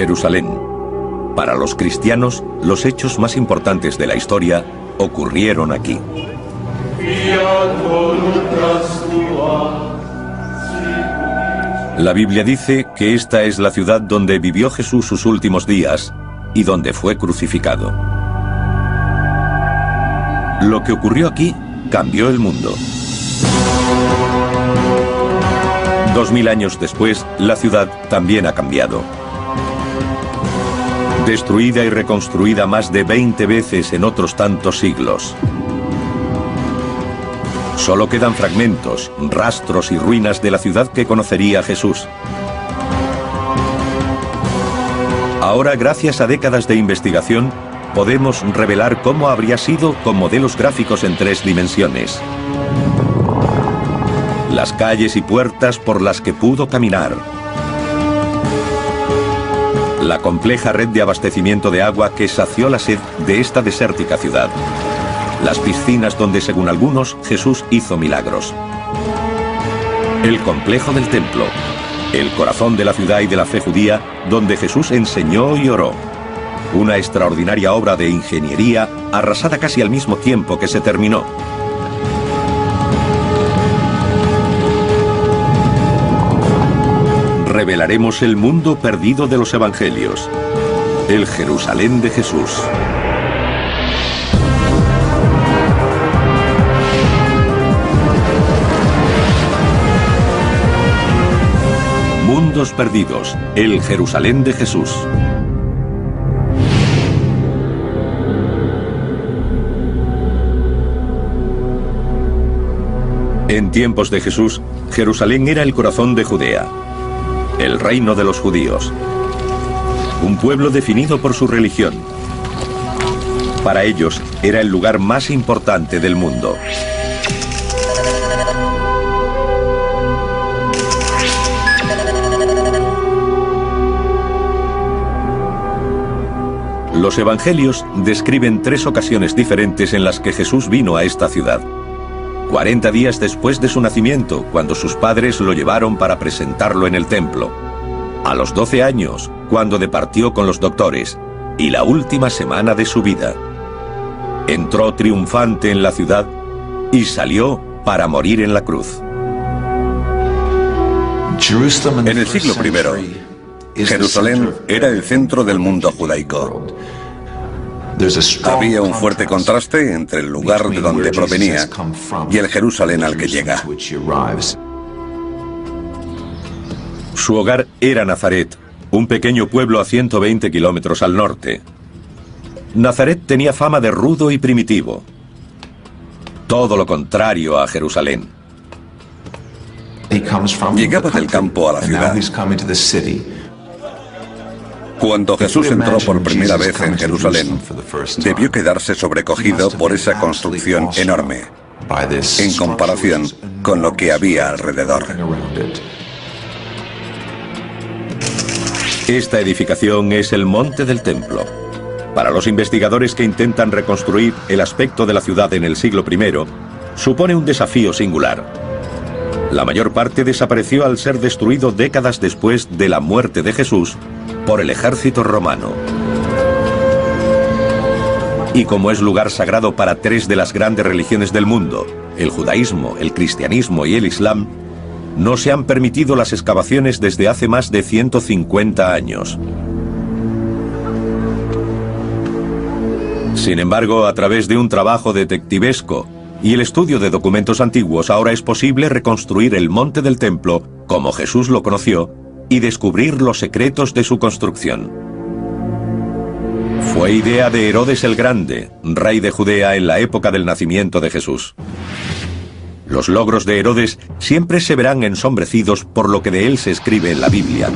Jerusalén. Para los cristianos, los hechos más importantes de la historia ocurrieron aquí. La Biblia dice que esta es la ciudad donde vivió Jesús sus últimos días y donde fue crucificado. Lo que ocurrió aquí cambió el mundo. 2000 años después, la ciudad también ha cambiado. Destruida y reconstruida más de 20 veces en otros tantos siglos. Solo quedan fragmentos, rastros y ruinas de la ciudad que conocería Jesús. Ahora, gracias a décadas de investigación, podemos revelar cómo habría sido con modelos gráficos en 3 dimensiones. Las calles y puertas por las que pudo caminar. La compleja red de abastecimiento de agua que sació la sed de esta desértica ciudad. Las piscinas donde, según algunos, Jesús hizo milagros. El complejo del templo, el corazón de la ciudad y de la fe judía, donde Jesús enseñó y oró. Una extraordinaria obra de ingeniería arrasada casi al mismo tiempo que se terminó. Revelaremos el mundo perdido de los evangelios, el Jerusalén de Jesús. Mundos perdidos, el Jerusalén de Jesús. En tiempos de Jesús, Jerusalén era el corazón de Judea, el reino de los judíos, un pueblo definido por su religión. Para ellos era el lugar más importante del mundo. Los evangelios describen 3 ocasiones diferentes en las que Jesús vino a esta ciudad. 40 días después de su nacimiento, cuando sus padres lo llevaron para presentarlo en el templo. A los 12 años, cuando departió con los doctores, y la última semana de su vida. Entró triunfante en la ciudad y salió para morir en la cruz. En el siglo I, Jerusalén era el centro del mundo judaico. Había un fuerte contraste entre el lugar de donde provenía y el Jerusalén al que llega. Su hogar era Nazaret, un pequeño pueblo a 120 kilómetros al norte. Nazaret tenía fama de rudo y primitivo. Todo lo contrario a Jerusalén. Llegaba del campo a la ciudad. Cuando Jesús entró por primera vez en Jerusalén, debió quedarse sobrecogido por esa construcción enorme, en comparación con lo que había alrededor. Esta edificación es el Monte del Templo. Para los investigadores que intentan reconstruir el aspecto de la ciudad en el siglo I, supone un desafío singular. La mayor parte desapareció al ser destruido décadas después de la muerte de Jesús por el ejército romano. Y como es lugar sagrado para 3 de las grandes religiones del mundo, el judaísmo, el cristianismo y el islam, no se han permitido las excavaciones desde hace más de 150 años. Sin embargo, a través de un trabajo detectivesco y el estudio de documentos antiguos, ahora es posible reconstruir el monte del templo como Jesús lo conoció y descubrir los secretos de su construcción. Fue idea de Herodes el Grande, rey de Judea en la época del nacimiento de Jesús. Los logros de Herodes siempre se verán ensombrecidos por lo que de él se escribe en la Biblia.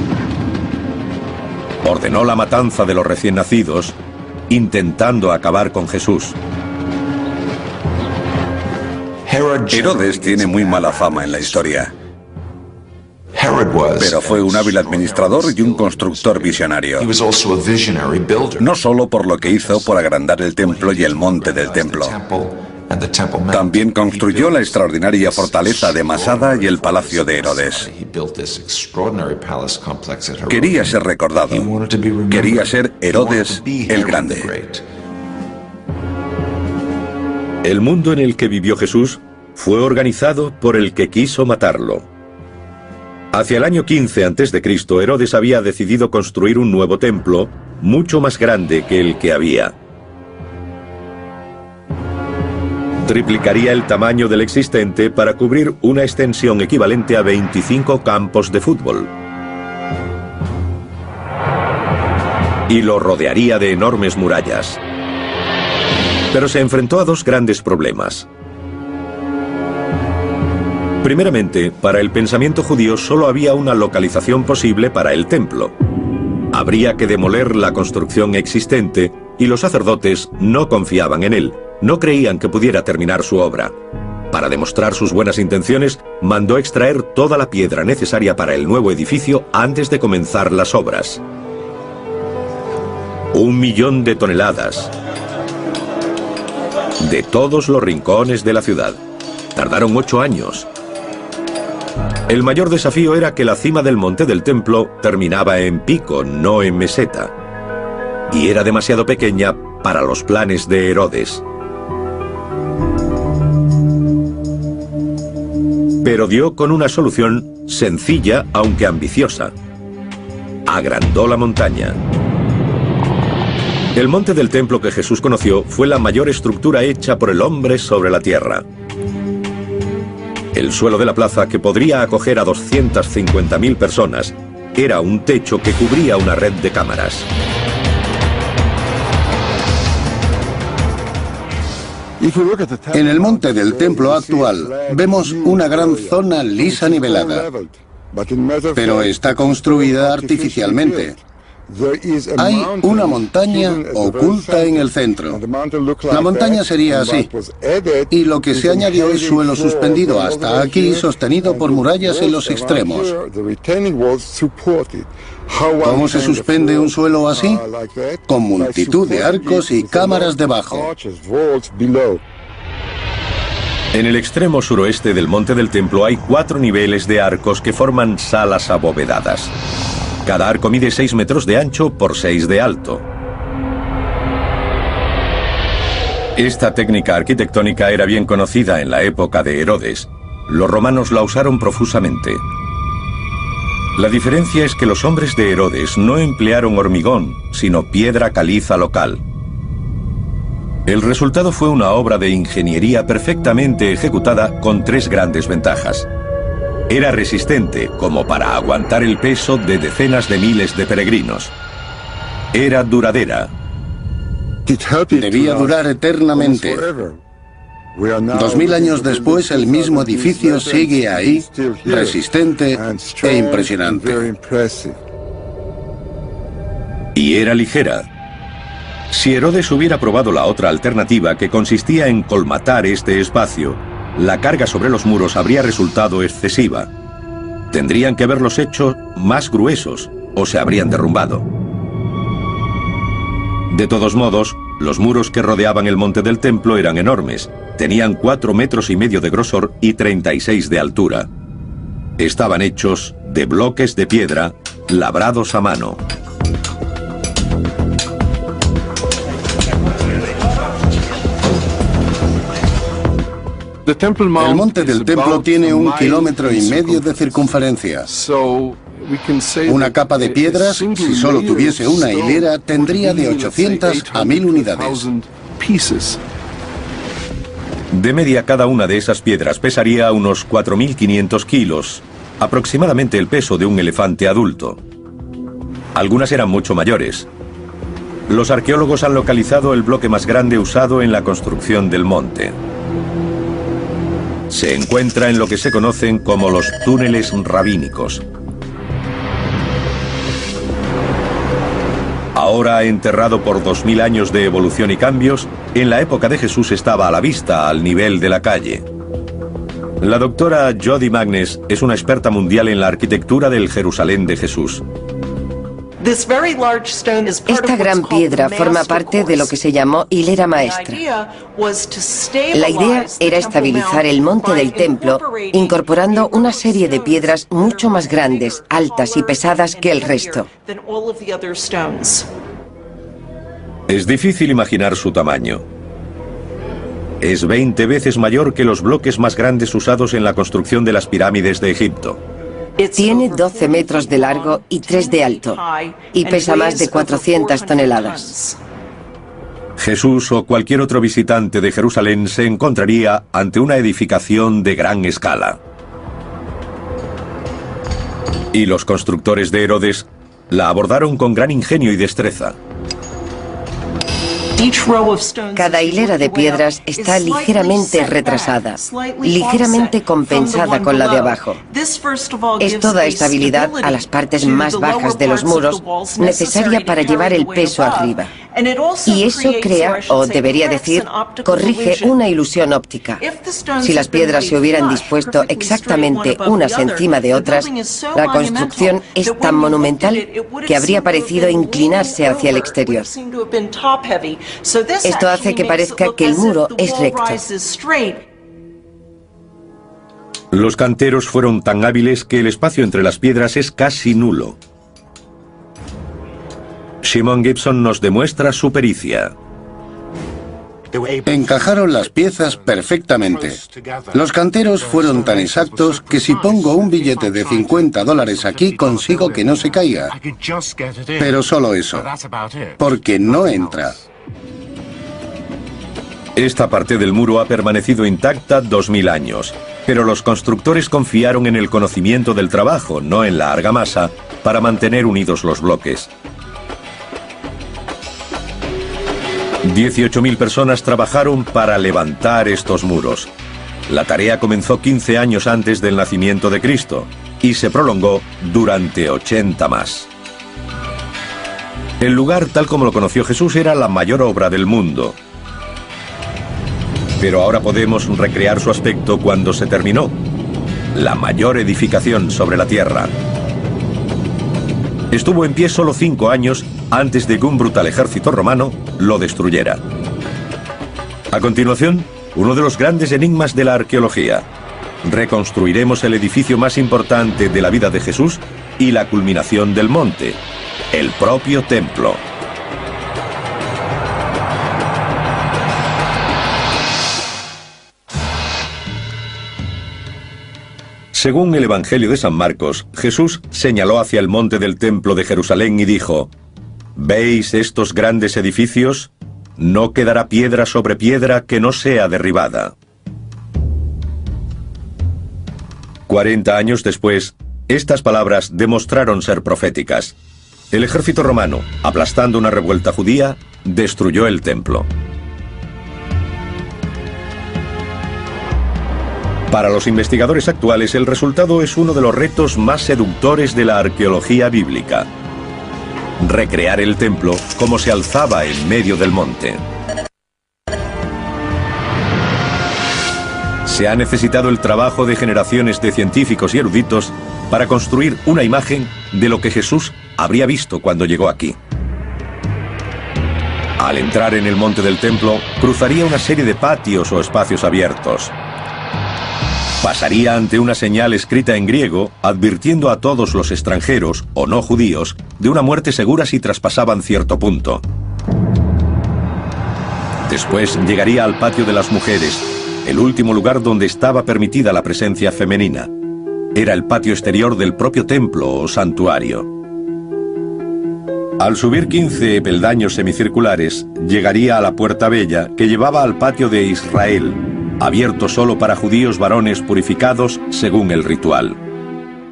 Ordenó la matanza de los recién nacidos, intentando acabar con Jesús. Herodes tiene muy mala fama en la historia, pero fue un hábil administrador y un constructor visionario. No solo por lo que hizo por agrandar el templo y el monte del templo, También construyó la extraordinaria fortaleza de Masada y el palacio de Herodes. Quería ser recordado. Quería ser Herodes el Grande. El mundo en el que vivió Jesús fue organizado por el que quiso matarlo. Hacia el año 15 a.C., Herodes había decidido construir un nuevo templo, mucho más grande que el que había. Triplicaría el tamaño del existente para cubrir una extensión equivalente a 25 campos de fútbol. Y lo rodearía de enormes murallas. Pero se enfrentó a dos grandes problemas. Primeramente, para el pensamiento judío solo había una localización posible para el templo. Habría que demoler la construcción existente y los sacerdotes no confiaban en él, no creían que pudiera terminar su obra. Para demostrar sus buenas intenciones, mandó extraer toda la piedra necesaria para el nuevo edificio antes de comenzar las obras. 1 millón de toneladas. De todos los rincones de la ciudad. Tardaron 8 años. El mayor desafío era que la cima del monte del templo terminaba en pico, no en meseta. Y era demasiado pequeña para los planes de Herodes. Pero dio con una solución sencilla, aunque ambiciosa. Agrandó la montaña. El monte del templo que Jesús conoció fue la mayor estructura hecha por el hombre sobre la tierra. El suelo de la plaza, que podría acoger a 250.000 personas, era un techo que cubría una red de cámaras. En el monte del templo actual vemos una gran zona lisa nivelada, pero está construida artificialmente. Hay una montaña oculta en el centro. La montaña sería así, y lo que se añadió es suelo suspendido hasta aquí, sostenido por murallas en los extremos. ¿Cómo se suspende un suelo así? Con multitud de arcos y cámaras debajo. En el extremo suroeste del monte del templo hay 4 niveles de arcos que forman salas abovedadas. Cada arco mide 6 metros de ancho por 6 de alto. Esta técnica arquitectónica era bien conocida en la época de Herodes. Los romanos la usaron profusamente. La diferencia es que los hombres de Herodes no emplearon hormigón, sino piedra caliza local. El resultado fue una obra de ingeniería perfectamente ejecutada con 3 grandes ventajas. Era resistente, como para aguantar el peso de decenas de miles de peregrinos. Era duradera. Debía durar eternamente. 2000 años después, el mismo edificio sigue ahí, resistente e impresionante. Y era ligera. Si Herodes hubiera probado la otra alternativa, que consistía en colmatar este espacio, la carga sobre los muros habría resultado excesiva. Tendrían que haberlos hecho más gruesos o se habrían derrumbado. De todos modos, los muros que rodeaban el monte del templo eran enormes. Tenían 4,5 metros de grosor y 36 de altura. Estaban hechos de bloques de piedra labrados a mano. El monte del templo tiene 1,5 kilómetros de circunferencia. Una capa de piedras, si solo tuviese una hilera, tendría de 800 a 1000 unidades. De media, cada una de esas piedras pesaría unos 4.500 kilos, aproximadamente el peso de un elefante adulto. Algunas eran mucho mayores. Los arqueólogos han localizado el bloque más grande usado en la construcción del monte. Se encuentra en lo que se conocen como los túneles rabínicos. Ahora enterrado por 2000 años de evolución y cambios, en la época de Jesús estaba a la vista, al nivel de la calle. La doctora Jody Magnes es una experta mundial en la arquitectura del Jerusalén de Jesús. Esta gran piedra forma parte de lo que se llamó hilera maestra. La idea era estabilizar el monte del templo incorporando una serie de piedras mucho más grandes, altas y pesadas que el resto. Es difícil imaginar su tamaño. Es 20 veces mayor que los bloques más grandes usados en la construcción de las pirámides de Egipto. Tiene 12 metros de largo y 3 de alto, y pesa más de 400 toneladas. Jesús o cualquier otro visitante de Jerusalén se encontraría ante una edificación de gran escala. Y los constructores de Herodes la abordaron con gran ingenio y destreza. Cada hilera de piedras está ligeramente retrasada, ligeramente compensada con la de abajo. Esto da estabilidad a las partes más bajas de los muros, necesaria para llevar el peso arriba. Y eso crea, o debería decir, corrige una ilusión óptica. Si las piedras se hubieran dispuesto exactamente unas encima de otras, la construcción es tan monumental que habría parecido inclinarse hacia el exterior. Esto hace que parezca que el muro es recto. Los canteros fueron tan hábiles que el espacio entre las piedras es casi nulo. Shimon Gibson nos demuestra su pericia. Encajaron las piezas perfectamente. Los canteros fueron tan exactos que si pongo un billete de $50 aquí consigo que no se caiga. Pero solo eso, porque no entra. Esta parte del muro ha permanecido intacta 2000 años, pero los constructores confiaron en el conocimiento del trabajo, no en la argamasa, para mantener unidos los bloques. 18.000 personas trabajaron para levantar estos muros. La tarea comenzó 15 años antes del nacimiento de Cristo y se prolongó durante 80 más. El lugar, tal como lo conoció Jesús, era la mayor obra del mundo. Pero ahora podemos recrear su aspecto cuando se terminó. La mayor edificación sobre la tierra. Estuvo en pie solo 5 años antes de que un brutal ejército romano lo destruyera. A continuación, uno de los grandes enigmas de la arqueología. Reconstruiremos el edificio más importante de la vida de Jesús y la culminación del monte, el propio templo. Según el Evangelio de San Marcos, Jesús señaló hacia el monte del templo de Jerusalén y dijo: ¿Veis estos grandes edificios? No quedará piedra sobre piedra que no sea derribada. 40 años después, estas palabras demostraron ser proféticas. El ejército romano, aplastando una revuelta judía, destruyó el templo. Para los investigadores actuales, el resultado es uno de los retos más seductores de la arqueología bíblica. Recrear el templo como se alzaba en medio del monte. Se ha necesitado el trabajo de generaciones de científicos y eruditos para construir una imagen de lo que Jesús habría visto cuando llegó aquí. Al entrar en el monte del templo, cruzaría una serie de patios o espacios abiertos. Pasaría ante una señal escrita en griego, advirtiendo a todos los extranjeros, o no judíos, de una muerte segura si traspasaban cierto punto. Después llegaría al patio de las mujeres, el último lugar donde estaba permitida la presencia femenina. Era el patio exterior del propio templo o santuario. Al subir 15 peldaños semicirculares, llegaría a la puerta bella que llevaba al patio de Israel, abierto solo para judíos varones purificados según el ritual.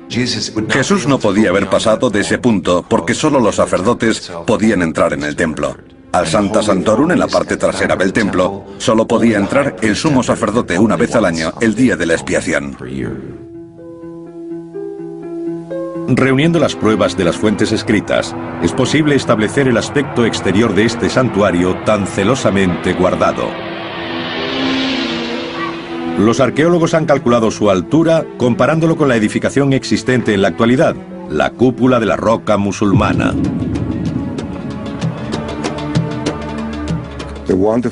Jesús no podía haber pasado de ese punto porque solo los sacerdotes podían entrar en el templo. Al Sancta Sanctorum, en la parte trasera del templo, solo podía entrar el sumo sacerdote una vez al año, el día de la expiación. Reuniendo las pruebas de las fuentes escritas, es posible establecer el aspecto exterior de este santuario tan celosamente guardado. Los arqueólogos han calculado su altura comparándolo con la edificación existente en la actualidad, la cúpula de la roca musulmana.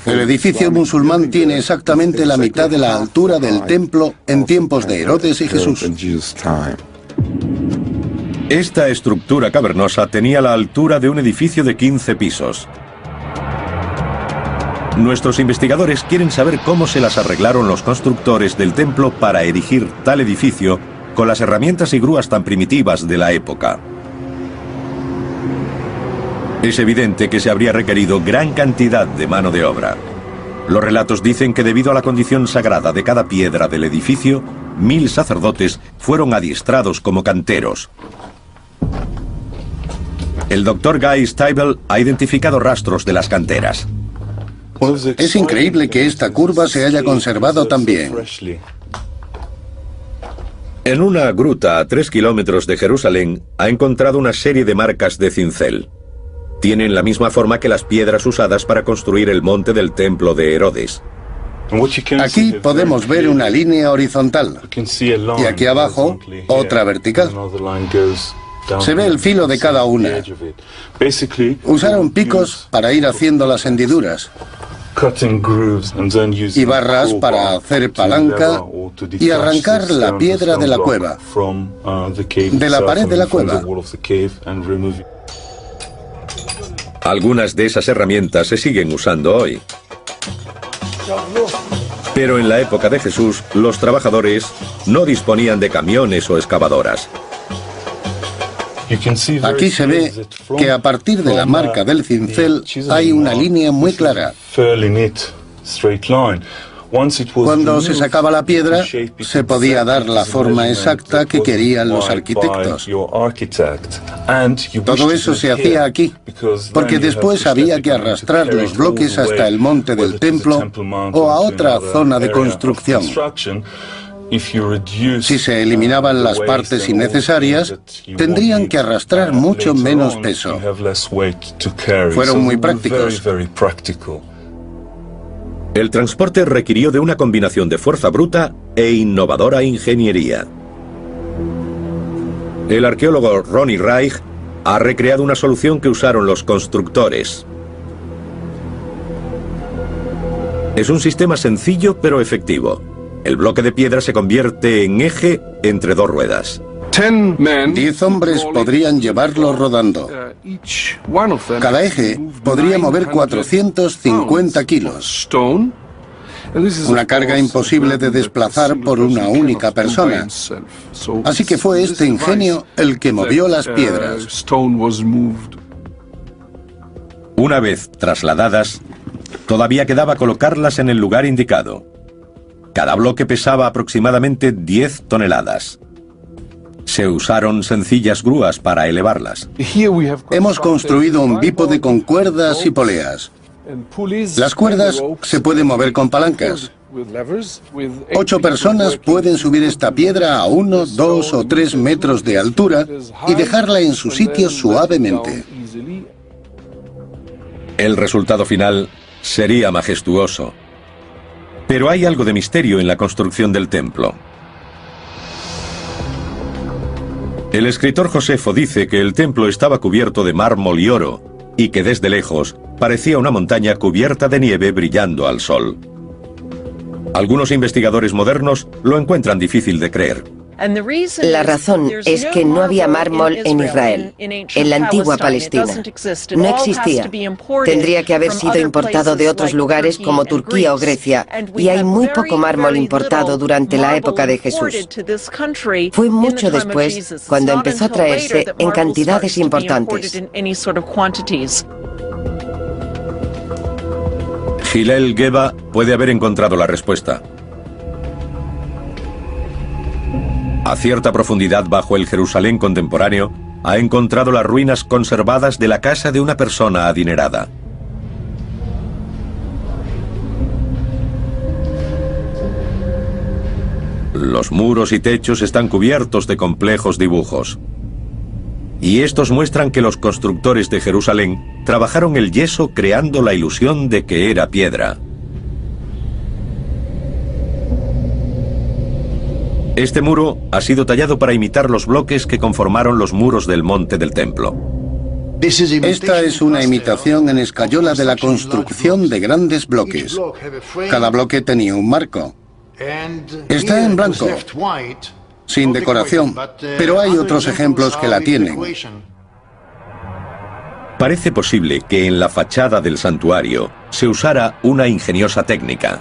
El edificio musulmán tiene exactamente la mitad de la altura del templo en tiempos de Herodes y Jesús. Esta estructura cavernosa tenía la altura de un edificio de 15 pisos. Nuestros investigadores quieren saber cómo se las arreglaron los constructores del templo para erigir tal edificio con las herramientas y grúas tan primitivas de la época. Es evidente que se habría requerido gran cantidad de mano de obra. Los relatos dicen que debido a la condición sagrada de cada piedra del edificio, 1000 sacerdotes fueron adiestrados como canteros. El Dr. Guy Stabile ha identificado rastros de las canteras. Es increíble que esta curva se haya conservado tan bien. En una gruta a 3 kilómetros de Jerusalén ha encontrado una serie de marcas de cincel. Tienen la misma forma que las piedras usadas para construir el monte del templo de Herodes. Aquí podemos ver una línea horizontal y aquí abajo otra vertical. Se ve el filo de cada una. Usaron picos para ir haciendo las hendiduras y barras para hacer palanca y arrancar la piedra de la cueva, de la pared de la cueva. Algunas de esas herramientas se siguen usando hoy. Pero en la época de Jesús, los trabajadores no disponían de camiones o excavadoras. Aquí se ve que a partir de la marca del cincel hay una línea muy clara. Cuando se sacaba la piedra, se podía dar la forma exacta que querían los arquitectos. Todo eso se hacía aquí, porque después había que arrastrar los bloques hasta el monte del templo o a otra zona de construcción. Si se eliminaban las partes innecesarias, tendrían que arrastrar mucho menos peso. Fueron muy prácticos. El transporte requirió de una combinación de fuerza bruta e innovadora ingeniería. El arqueólogo Ronnie Reich ha recreado una solución que usaron los constructores. Es un sistema sencillo pero efectivo. El bloque de piedra se convierte en eje entre dos ruedas. 10 hombres podrían llevarlo rodando. Cada eje podría mover 450 kilos. Una carga imposible de desplazar por una única persona. Así que fue este ingenio el que movió las piedras. Una vez trasladadas, todavía quedaba colocarlas en el lugar indicado. Cada bloque pesaba aproximadamente 10 toneladas. Se usaron sencillas grúas para elevarlas. Hemos construido un bípode con cuerdas y poleas. Las cuerdas se pueden mover con palancas. 8 personas pueden subir esta piedra a 1, 2 o 3 metros de altura y dejarla en su sitio suavemente. El resultado final sería majestuoso. Pero hay algo de misterio en la construcción del templo. El escritor Josefo dice que el templo estaba cubierto de mármol y oro, y que desde lejos parecía una montaña cubierta de nieve brillando al sol. Algunos investigadores modernos lo encuentran difícil de creer. La razón es que no había mármol en Israel, en la antigua Palestina. No existía. Tendría que haber sido importado de otros lugares como Turquía o Grecia, y hay muy poco mármol importado durante la época de Jesús. Fue mucho después cuando empezó a traerse en cantidades importantes. Hillel Geba puede haber encontrado la respuesta. A cierta profundidad bajo el Jerusalén contemporáneo, ha encontrado las ruinas conservadas de la casa de una persona adinerada. Los muros y techos están cubiertos de complejos dibujos. Y estos muestran que los constructores de Jerusalén trabajaron el yeso creando la ilusión de que era piedra. Este muro ha sido tallado para imitar los bloques que conformaron los muros del monte del templo. Esta es una imitación en escayola de la construcción de grandes bloques. Cada bloque tenía un marco. Está en blanco, sin decoración, pero hay otros ejemplos que la tienen. Parece posible que en la fachada del santuario se usara una ingeniosa técnica.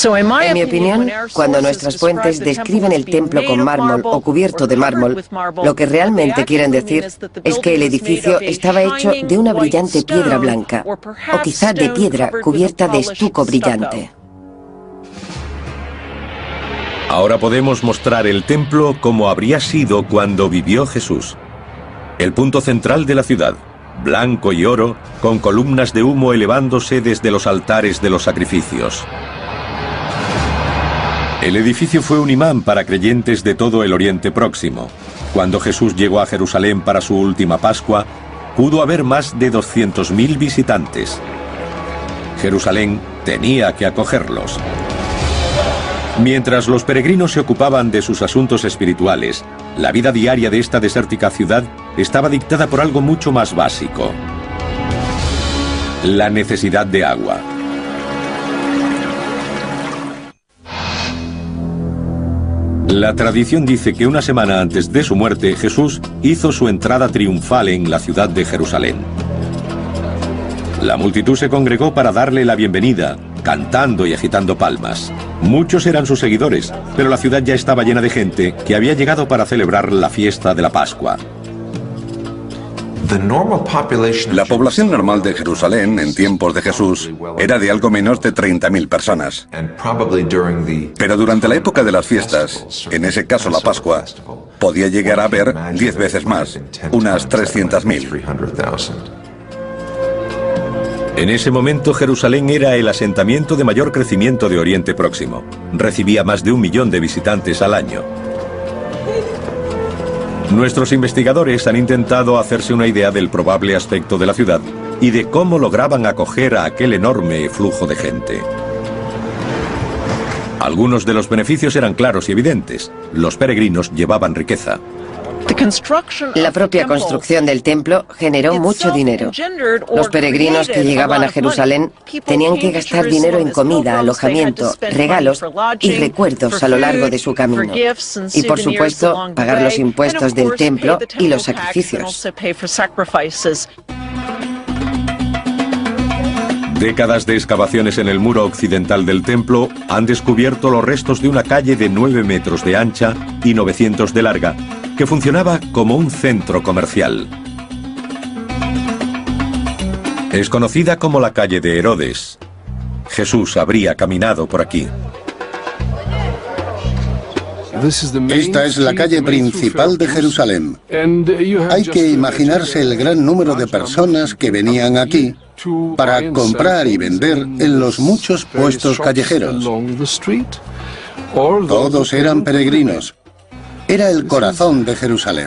En mi opinión, cuando nuestras fuentes describen el templo con mármol o cubierto de mármol, lo que realmente quieren decir es que el edificio estaba hecho de una brillante piedra blanca, o quizá de piedra cubierta de estuco brillante. Ahora podemos mostrar el templo como habría sido cuando vivió Jesús. El punto central de la ciudad, blanco y oro, con columnas de humo elevándose desde los altares de los sacrificios. El edificio fue un imán para creyentes de todo el Oriente Próximo. Cuando Jesús llegó a Jerusalén para su última Pascua, pudo haber más de 200.000 visitantes. Jerusalén tenía que acogerlos. Mientras los peregrinos se ocupaban de sus asuntos espirituales, la vida diaria de esta desértica ciudad estaba dictada por algo mucho más básico: la necesidad de agua. La tradición dice que una semana antes de su muerte, Jesús hizo su entrada triunfal en la ciudad de Jerusalén. La multitud se congregó para darle la bienvenida, cantando y agitando palmas. Muchos eran sus seguidores, pero la ciudad ya estaba llena de gente que había llegado para celebrar la fiesta de la Pascua. La población normal de Jerusalén en tiempos de Jesús era de algo menos de 30.000 personas. Pero durante la época de las fiestas, en ese caso la Pascua, podía llegar a haber 10 veces más, unas 300.000. En ese momento Jerusalén era el asentamiento de mayor crecimiento de Oriente Próximo. Recibía más de 1 millón de visitantes al año. Nuestros investigadores han intentado hacerse una idea del probable aspecto de la ciudad y de cómo lograban acoger a aquel enorme flujo de gente. Algunos de los beneficios eran claros y evidentes. Los peregrinos llevaban riqueza. La propia construcción del templo generó mucho dinero. Los peregrinos que llegaban a Jerusalén tenían que gastar dinero en comida, alojamiento, regalos y recuerdos a lo largo de su camino. Y por supuesto, pagar los impuestos del templo y los sacrificios. Décadas de excavaciones en el muro occidental del templo han descubierto los restos de una calle de 9 metros de ancha y 900 de larga, que funcionaba como un centro comercial. Es conocida como la calle de Herodes. Jesús habría caminado por aquí. Esta es la calle principal de Jerusalén. Hay que imaginarse el gran número de personas que venían aquí para comprar y vender en los muchos puestos callejeros. Todos eran peregrinos. Era el corazón de Jerusalén.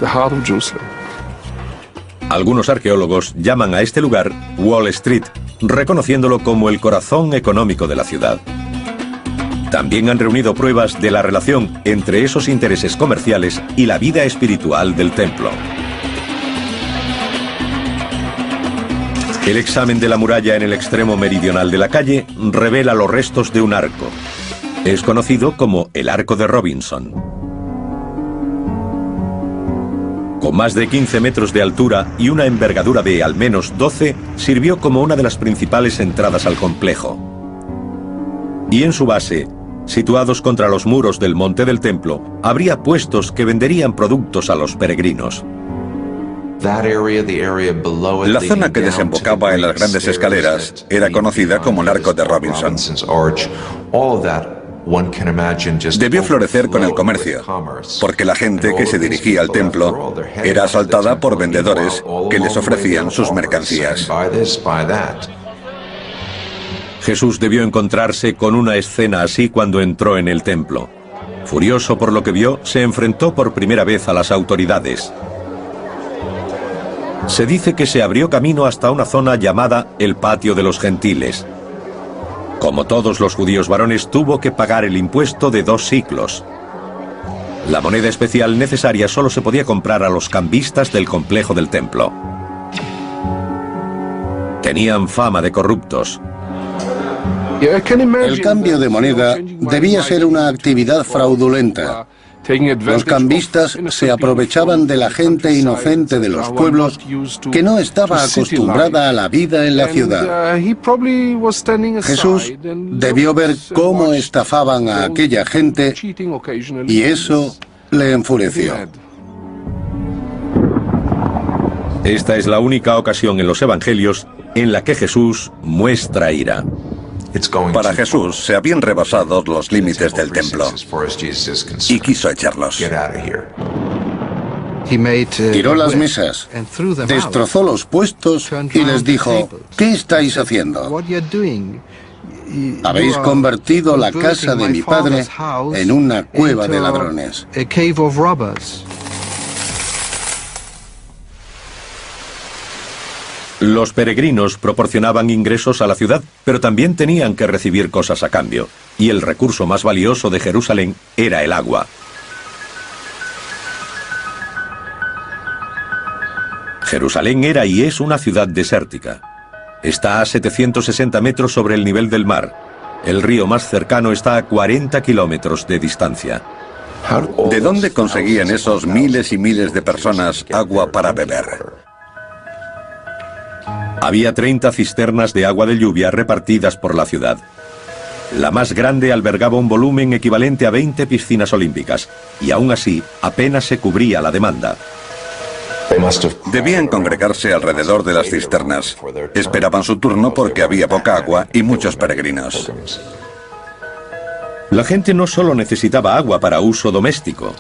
Algunos arqueólogos llaman a este lugar Wall Street, reconociéndolo como el corazón económico de la ciudad. También han reunido pruebas de la relación entre esos intereses comerciales y la vida espiritual del templo. El examen de la muralla en el extremo meridional de la calle revela los restos de un arco. Es conocido como el Arco de Robinson. Con más de 15 metros de altura y una envergadura de al menos 12, sirvió como una de las principales entradas al complejo. Y en su base, situados contra los muros del monte del templo, habría puestos que venderían productos a los peregrinos. La zona que desembocaba en las grandes escaleras era conocida como el Arco de Robinson. Debió florecer con el comercio, porque la gente que se dirigía al templo era asaltada por vendedores que les ofrecían sus mercancías. Jesús debió encontrarse con una escena así cuando entró en el templo. Furioso por lo que vio, se enfrentó por primera vez a las autoridades. Se dice que se abrió camino hasta una zona llamada el Patio de los Gentiles. Como todos los judíos varones, tuvo que pagar el impuesto de 2 siclos. La moneda especial necesaria solo se podía comprar a los cambistas del complejo del templo. Tenían fama de corruptos. El cambio de moneda debía ser una actividad fraudulenta. Los cambistas se aprovechaban de la gente inocente de los pueblos que no estaba acostumbrada a la vida en la ciudad. Jesús debió ver cómo estafaban a aquella gente y eso le enfureció. Esta es la única ocasión en los evangelios en la que Jesús muestra ira. Para Jesús se habían rebasado los límites del templo y quiso echarlos. Tiró las mesas, destrozó los puestos y les dijo: ¿qué estáis haciendo? Habéis convertido la casa de mi padre en una cueva de ladrones. Los peregrinos proporcionaban ingresos a la ciudad, pero también tenían que recibir cosas a cambio, y el recurso más valioso de Jerusalén era el agua. Jerusalén era y es una ciudad desértica. Está a 760 metros sobre el nivel del mar. El río más cercano está a 40 kilómetros de distancia. ¿De dónde conseguían esos miles y miles de personas agua para beber? Había 30 cisternas de agua de lluvia repartidas por la ciudad. La más grande albergaba un volumen equivalente a 20 piscinas olímpicas, y aún así apenas se cubría la demanda. Debían congregarse alrededor de las cisternas. Esperaban su turno porque había poca agua y muchos peregrinos. La gente no solo necesitaba agua para uso doméstico.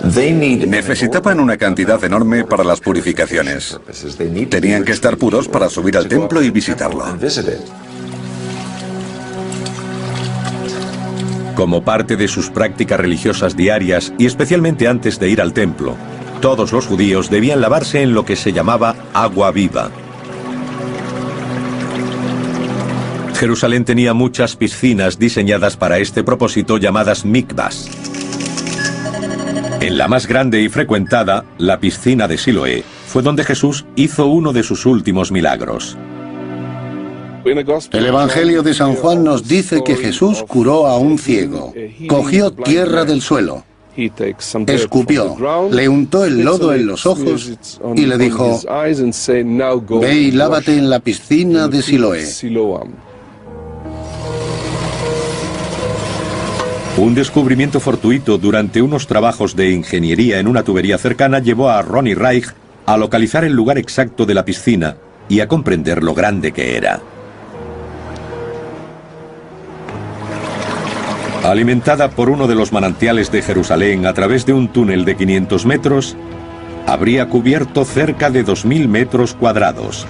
Necesitaban una cantidad enorme para las purificaciones. Tenían que estar puros para subir al templo y visitarlo. Como parte de sus prácticas religiosas diarias y especialmente antes de ir al templo, todos los judíos debían lavarse en lo que se llamaba agua viva. Jerusalén tenía muchas piscinas diseñadas para este propósito llamadas mikvahs. En la más grande y frecuentada, la piscina de Siloé, fue donde Jesús hizo uno de sus últimos milagros. El Evangelio de San Juan nos dice que Jesús curó a un ciego. Cogió tierra del suelo, escupió, le untó el lodo en los ojos y le dijo: ve y lávate en la piscina de Siloé. Un descubrimiento fortuito durante unos trabajos de ingeniería en una tubería cercana llevó a Ronnie Reich a localizar el lugar exacto de la piscina y a comprender lo grande que era. Alimentada por uno de los manantiales de Jerusalén a través de un túnel de 500 metros, habría cubierto cerca de 2.000 metros cuadrados.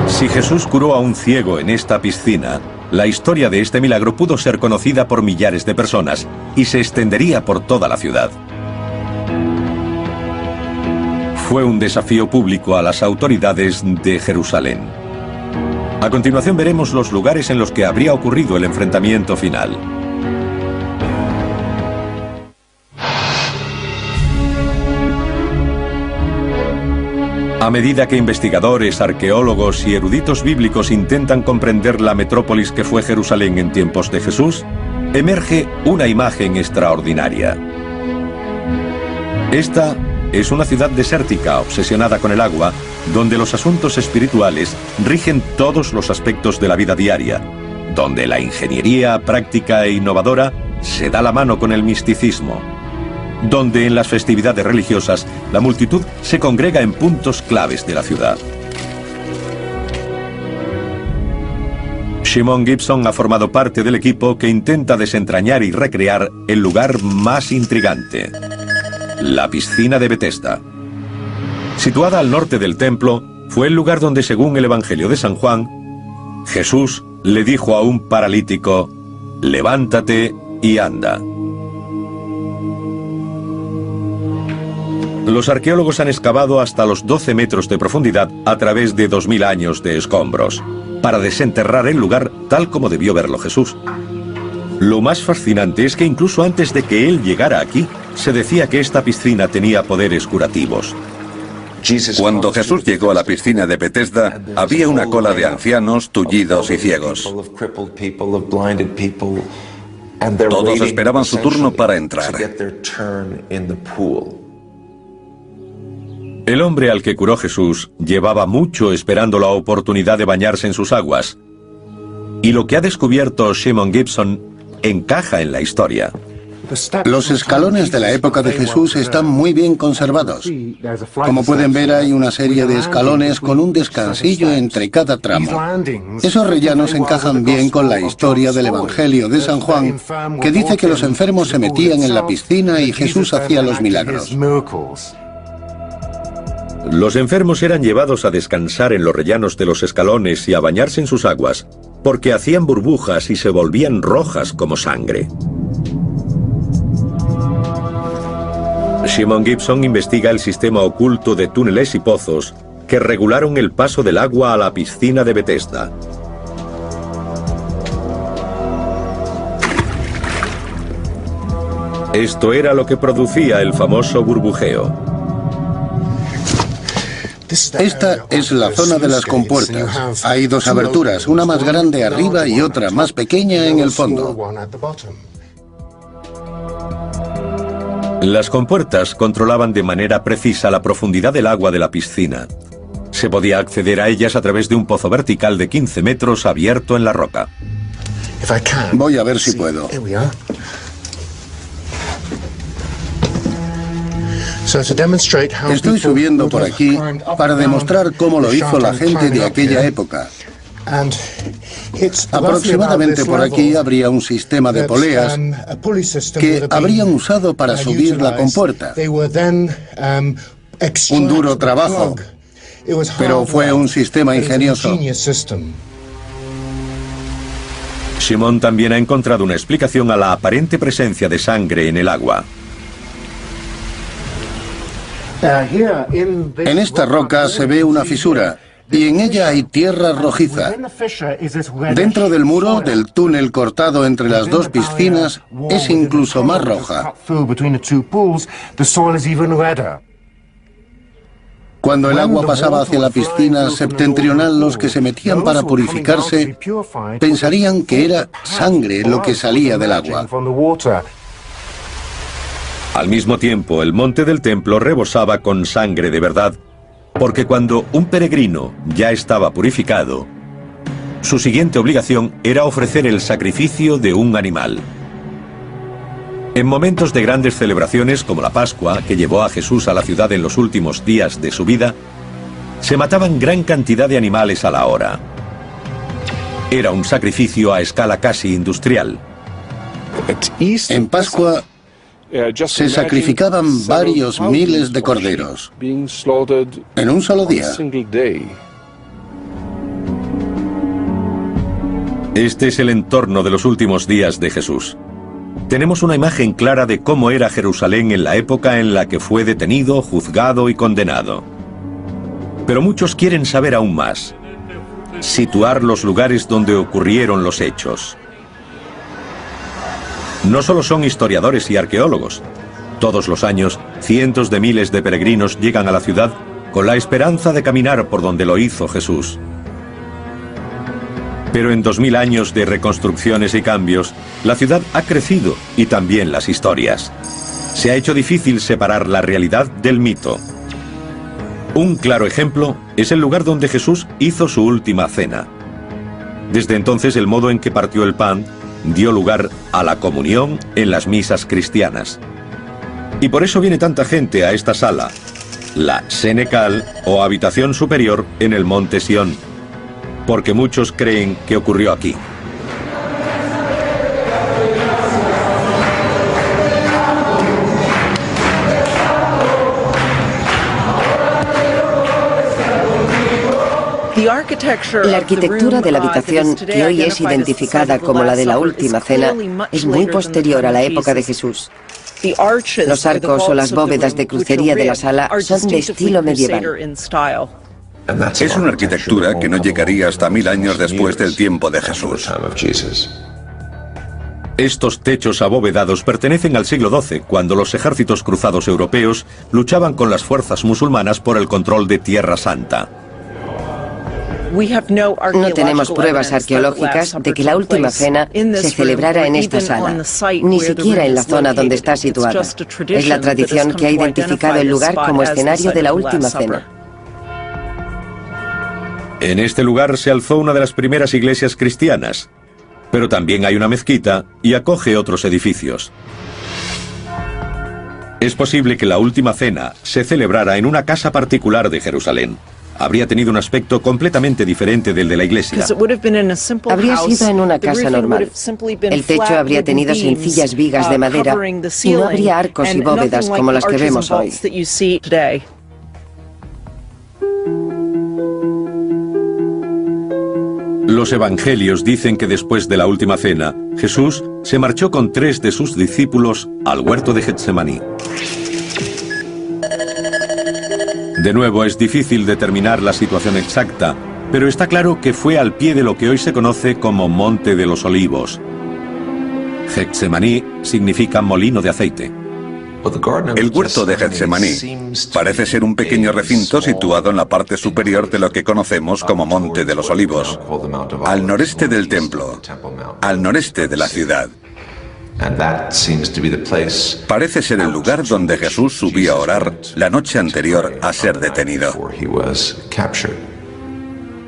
Si Jesús curó a un ciego en esta piscina, la historia de este milagro pudo ser conocida por millares de personas y se extendería por toda la ciudad. Fue un desafío público a las autoridades de Jerusalén. A continuación veremos los lugares en los que habría ocurrido el enfrentamiento final. A medida que investigadores, arqueólogos y eruditos bíblicos intentan comprender la metrópolis que fue Jerusalén en tiempos de Jesús, emerge una imagen extraordinaria. Esta es una ciudad desértica obsesionada con el agua, donde los asuntos espirituales rigen todos los aspectos de la vida diaria, donde la ingeniería práctica e innovadora se da la mano con el misticismo, donde en las festividades religiosas la multitud se congrega en puntos claves de la ciudad. Shimon Gibson ha formado parte del equipo que intenta desentrañar y recrear el lugar más intrigante, la piscina de Betesda. Situada al norte del templo, fue el lugar donde, según el Evangelio de San Juan, Jesús le dijo a un paralítico: levántate y anda. Los arqueólogos han excavado hasta los 12 metros de profundidad a través de 2000 años de escombros, para desenterrar el lugar tal como debió verlo Jesús. Lo más fascinante es que incluso antes de que él llegara aquí, se decía que esta piscina tenía poderes curativos. Cuando Jesús llegó a la piscina de Betesda, había una cola de ancianos, tullidos y ciegos. Todos esperaban su turno para entrar. El hombre al que curó Jesús llevaba mucho esperando la oportunidad de bañarse en sus aguas. Y lo que ha descubierto Shimon Gibson encaja en la historia. Los escalones de la época de Jesús están muy bien conservados. Como pueden ver, hay una serie de escalones con un descansillo entre cada tramo. Esos rellanos encajan bien con la historia del Evangelio de San Juan, que dice que los enfermos se metían en la piscina y Jesús hacía los milagros. Los enfermos eran llevados a descansar en los rellanos de los escalones y a bañarse en sus aguas, porque hacían burbujas y se volvían rojas como sangre. Shimon Gibson investiga el sistema oculto de túneles y pozos que regularon el paso del agua a la piscina de Betesda. Esto era lo que producía el famoso burbujeo. Esta es la zona de las compuertas. Hay dos aberturas, una más grande arriba y otra más pequeña en el fondo. Las compuertas controlaban de manera precisa la profundidad del agua de la piscina. Se podía acceder a ellas a través de un pozo vertical de 15 metros abierto en la roca. Voy a ver si puedo. Estoy subiendo por aquí para demostrar cómo lo hizo la gente de aquella época. Aproximadamente por aquí habría un sistema de poleas que habrían usado para subir la compuerta. Un duro trabajo, pero fue un sistema ingenioso. Shimon también ha encontrado una explicación a la aparente presencia de sangre en el agua. En esta roca se ve una fisura y en ella hay tierra rojiza. Dentro del muro del túnel cortado entre las dos piscinas es incluso más roja. Cuando el agua pasaba hacia la piscina septentrional, los que se metían para purificarse pensarían que era sangre lo que salía del agua. Al mismo tiempo, el monte del templo rebosaba con sangre de verdad, porque cuando un peregrino ya estaba purificado, su siguiente obligación era ofrecer el sacrificio de un animal. En momentos de grandes celebraciones como la Pascua, que llevó a Jesús a la ciudad en los últimos días de su vida, se mataban gran cantidad de animales a la hora. Era un sacrificio a escala casi industrial. En Pascua se sacrificaban varios miles de corderos en un solo día. Este es el entorno de los últimos días de Jesús. Tenemos una imagen clara de cómo era Jerusalén en la época en la que fue detenido, juzgado y condenado. Pero muchos quieren saber aún más. Situar los lugares donde ocurrieron los hechos. No solo son historiadores y arqueólogos. Todos los años, cientos de miles de peregrinos llegan a la ciudad con la esperanza de caminar por donde lo hizo Jesús. Pero en 2000 años de reconstrucciones y cambios, la ciudad ha crecido y también las historias. Se ha hecho difícil separar la realidad del mito. Un claro ejemplo es el lugar donde Jesús hizo su última cena. Desde entonces, el modo en que partió el pan dio lugar a la comunión en las misas cristianas. Y por eso viene tanta gente a esta sala, la Senecal o habitación superior en el monte Sión, porque muchos creen que ocurrió aquí. La arquitectura de la habitación, que hoy es identificada como la de la Última Cena, es muy posterior a la época de Jesús. Los arcos o las bóvedas de crucería de la sala son de estilo medieval. Es una arquitectura que no llegaría hasta 1000 años después del tiempo de Jesús. Estos techos abovedados pertenecen al siglo XII, cuando los ejércitos cruzados europeos luchaban con las fuerzas musulmanas por el control de Tierra Santa. No tenemos pruebas arqueológicas de que la última cena se celebrara en esta sala, ni siquiera en la zona donde está situada. Es la tradición que ha identificado el lugar como escenario de la última cena. En este lugar se alzó una de las primeras iglesias cristianas, pero también hay una mezquita y acoge otros edificios. Es posible que la última cena se celebrara en una casa particular de Jerusalén. Habría tenido un aspecto completamente diferente del de la iglesia. Habría sido en una casa normal. El techo habría tenido sencillas vigas de madera y no habría arcos y bóvedas como las que vemos hoy. Los evangelios dicen que después de la última cena, Jesús se marchó con 3 de sus discípulos al huerto de Getsemaní. De nuevo, es difícil determinar la situación exacta, pero está claro que fue al pie de lo que hoy se conoce como Monte de los Olivos. Getsemaní significa molino de aceite. El huerto de Getsemaní parece ser un pequeño recinto situado en la parte superior de lo que conocemos como Monte de los Olivos, al noreste del templo, al noreste de la ciudad. Parece ser el lugar donde Jesús subía a orar la noche anterior a ser detenido.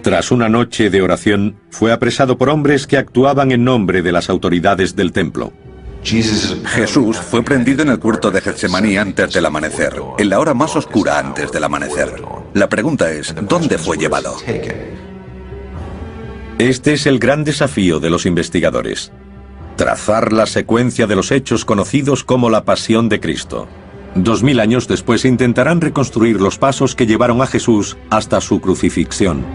Tras una noche de oración, fue apresado por hombres que actuaban en nombre de las autoridades del templo. Jesús fue prendido en el huerto de Getsemaní antes del amanecer, en la hora más oscura antes del amanecer. La pregunta es, ¿dónde fue llevado? Este es el gran desafío de los investigadores: trazar la secuencia de los hechos conocidos como la Pasión de Cristo. 2000 años después intentarán reconstruir los pasos que llevaron a Jesús hasta su crucifixión.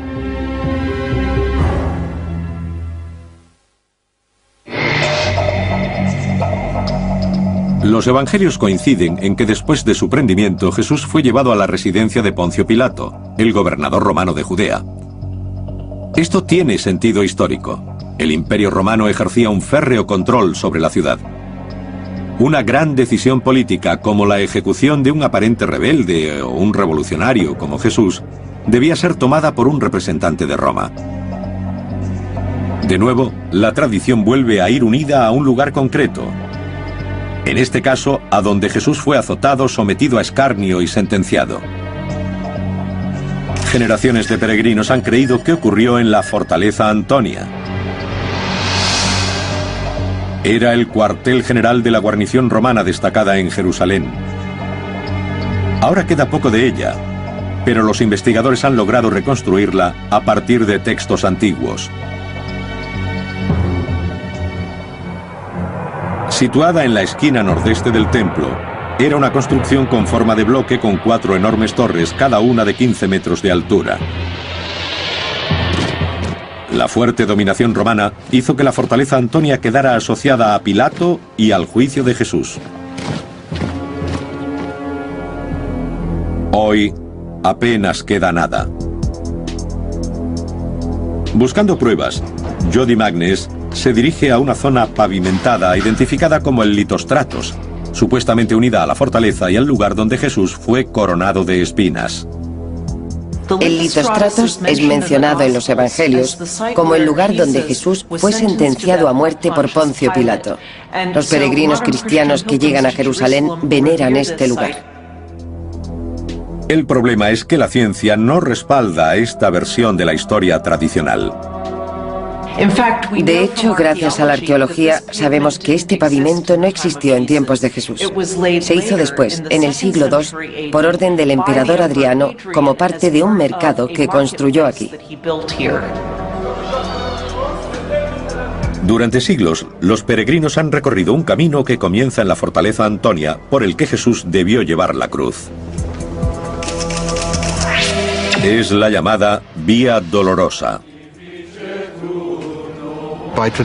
Los evangelios coinciden en que después de su prendimiento Jesús fue llevado a la residencia de Poncio Pilato, el gobernador romano de Judea. Esto tiene sentido histórico. El Imperio Romano ejercía un férreo control sobre la ciudad. Una gran decisión política, como la ejecución de un aparente rebelde o un revolucionario como Jesús, debía ser tomada por un representante de Roma. De nuevo, la tradición vuelve a ir unida a un lugar concreto. En este caso, a donde Jesús fue azotado, sometido a escarnio y sentenciado. Generaciones de peregrinos han creído que ocurrió en la Fortaleza Antonia. Era el cuartel general de la guarnición romana destacada en Jerusalén. Ahora queda poco de ella, pero los investigadores han logrado reconstruirla a partir de textos antiguos. Situada en la esquina nordeste del templo, era una construcción con forma de bloque con 4 enormes torres, cada una de 15 metros de altura. La fuerte dominación romana hizo que la fortaleza Antonia quedara asociada a Pilato y al juicio de Jesús. Hoy apenas queda nada. Buscando pruebas, Jody Magnes se dirige a una zona pavimentada identificada como el Litostratos, supuestamente unida a la fortaleza y al lugar donde Jesús fue coronado de espinas. El Litostratos es mencionado en los Evangelios como el lugar donde Jesús fue sentenciado a muerte por Poncio Pilato. Los peregrinos cristianos que llegan a Jerusalén veneran este lugar. El problema es que la ciencia no respalda esta versión de la historia tradicional. De hecho, gracias a la arqueología, sabemos que este pavimento no existió en tiempos de Jesús. Se hizo después, en el siglo II, por orden del emperador Adriano, como parte de un mercado que construyó aquí. Durante siglos, los peregrinos han recorrido un camino que comienza en la fortaleza Antonia, por el que Jesús debió llevar la cruz. Es la llamada Vía Dolorosa.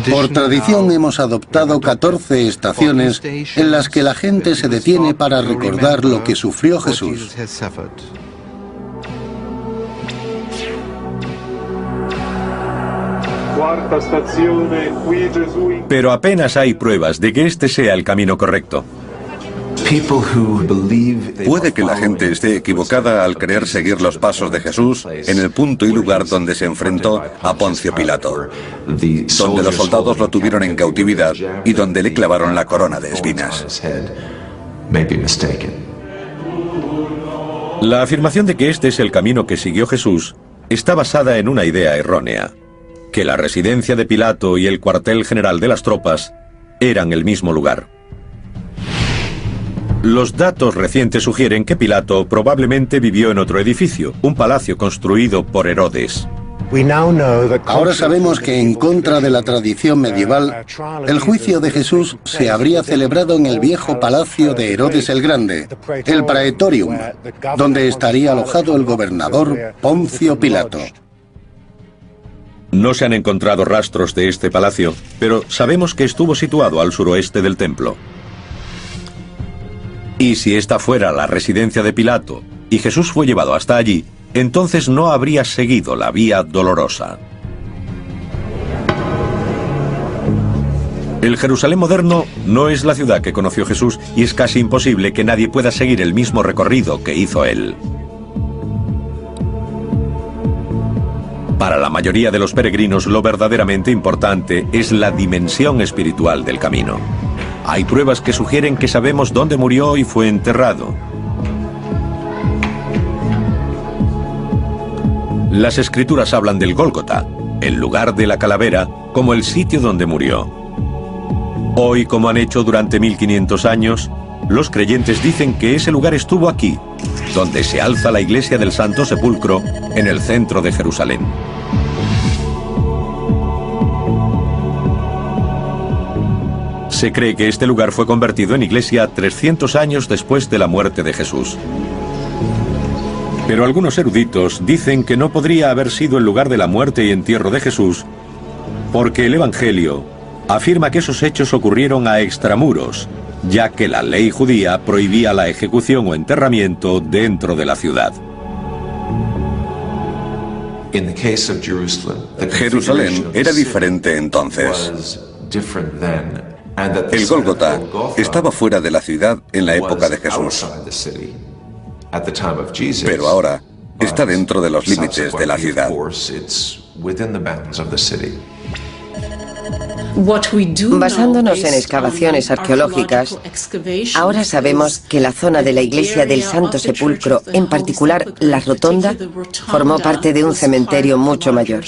Por tradición hemos adoptado 14 estaciones en las que la gente se detiene para recordar lo que sufrió Jesús. Pero apenas hay pruebas de que este sea el camino correcto. Puede que la gente esté equivocada al querer seguir los pasos de Jesús en el punto y lugar donde se enfrentó a Poncio Pilato, donde los soldados lo tuvieron en cautividad y donde le clavaron la corona de espinas. La afirmación de que este es el camino que siguió Jesús está basada en una idea errónea, que la residencia de Pilato y el cuartel general de las tropas eran el mismo lugar. Los datos recientes sugieren que Pilato probablemente vivió en otro edificio, un palacio construido por Herodes. Ahora sabemos que, en contra de la tradición medieval, el juicio de Jesús se habría celebrado en el viejo palacio de Herodes el Grande, el Praetorium, donde estaría alojado el gobernador Poncio Pilato. No se han encontrado rastros de este palacio, pero sabemos que estuvo situado al suroeste del templo. Y si esta fuera la residencia de Pilato y Jesús fue llevado hasta allí, entonces no habría seguido la vía dolorosa. El Jerusalén moderno no es la ciudad que conoció Jesús y es casi imposible que nadie pueda seguir el mismo recorrido que hizo él. Para la mayoría de los peregrinos, lo verdaderamente importante es la dimensión espiritual del camino. Hay pruebas que sugieren que sabemos dónde murió y fue enterrado. Las escrituras hablan del Gólgota, el lugar de la calavera, como el sitio donde murió. Hoy, como han hecho durante 1500 años, los creyentes dicen que ese lugar estuvo aquí, donde se alza la iglesia del Santo Sepulcro, en el centro de Jerusalén. Se cree que este lugar fue convertido en iglesia 300 años después de la muerte de Jesús. Pero algunos eruditos dicen que no podría haber sido el lugar de la muerte y entierro de Jesús, porque el Evangelio afirma que esos hechos ocurrieron a extramuros, ya que la ley judía prohibía la ejecución o enterramiento dentro de la ciudad. Jerusalén era diferente entonces. El Gólgota estaba fuera de la ciudad en la época de Jesús, pero ahora está dentro de los límites de la ciudad. Basándonos en excavaciones arqueológicas, ahora sabemos que la zona de la iglesia del Santo Sepulcro, en particular la rotonda, formó parte de un cementerio mucho mayor.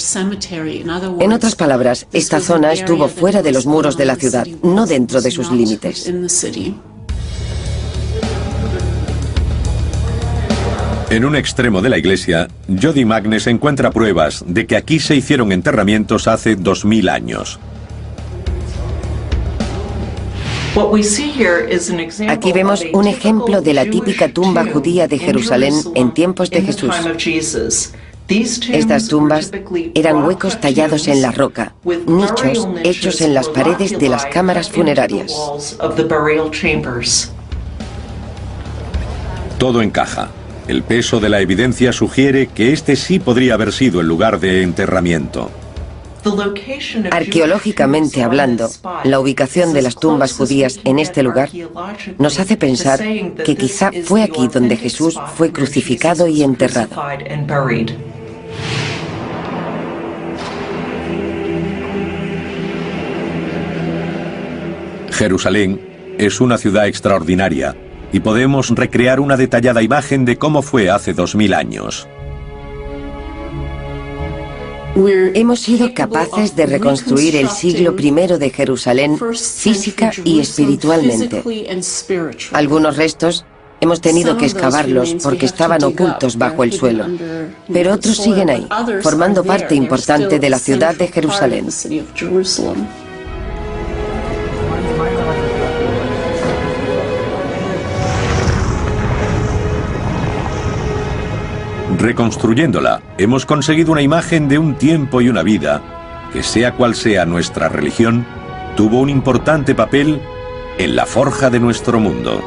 En otras palabras, esta zona estuvo fuera de los muros de la ciudad, no dentro de sus límites. En un extremo de la iglesia, Jody Magnes encuentra pruebas de que aquí se hicieron enterramientos hace 2000 años. Aquí vemos un ejemplo de la típica tumba judía de Jerusalén en tiempos de Jesús. Estas tumbas eran huecos tallados en la roca, nichos hechos en las paredes de las cámaras funerarias. Todo encaja. El peso de la evidencia sugiere que este sí podría haber sido el lugar de enterramiento. Arqueológicamente hablando, la ubicación de las tumbas judías en este lugar nos hace pensar que quizá fue aquí donde Jesús fue crucificado y enterrado. Jerusalén es una ciudad extraordinaria y podemos recrear una detallada imagen de cómo fue hace 2000 años. Hemos sido capaces de reconstruir el siglo I de Jerusalén física y espiritualmente. Algunos restos hemos tenido que excavarlos porque estaban ocultos bajo el suelo, pero otros siguen ahí, formando parte importante de la ciudad de Jerusalén. Reconstruyéndola, hemos conseguido una imagen de un tiempo y una vida que sea cual sea nuestra religión, tuvo un importante papel en la forja de nuestro mundo.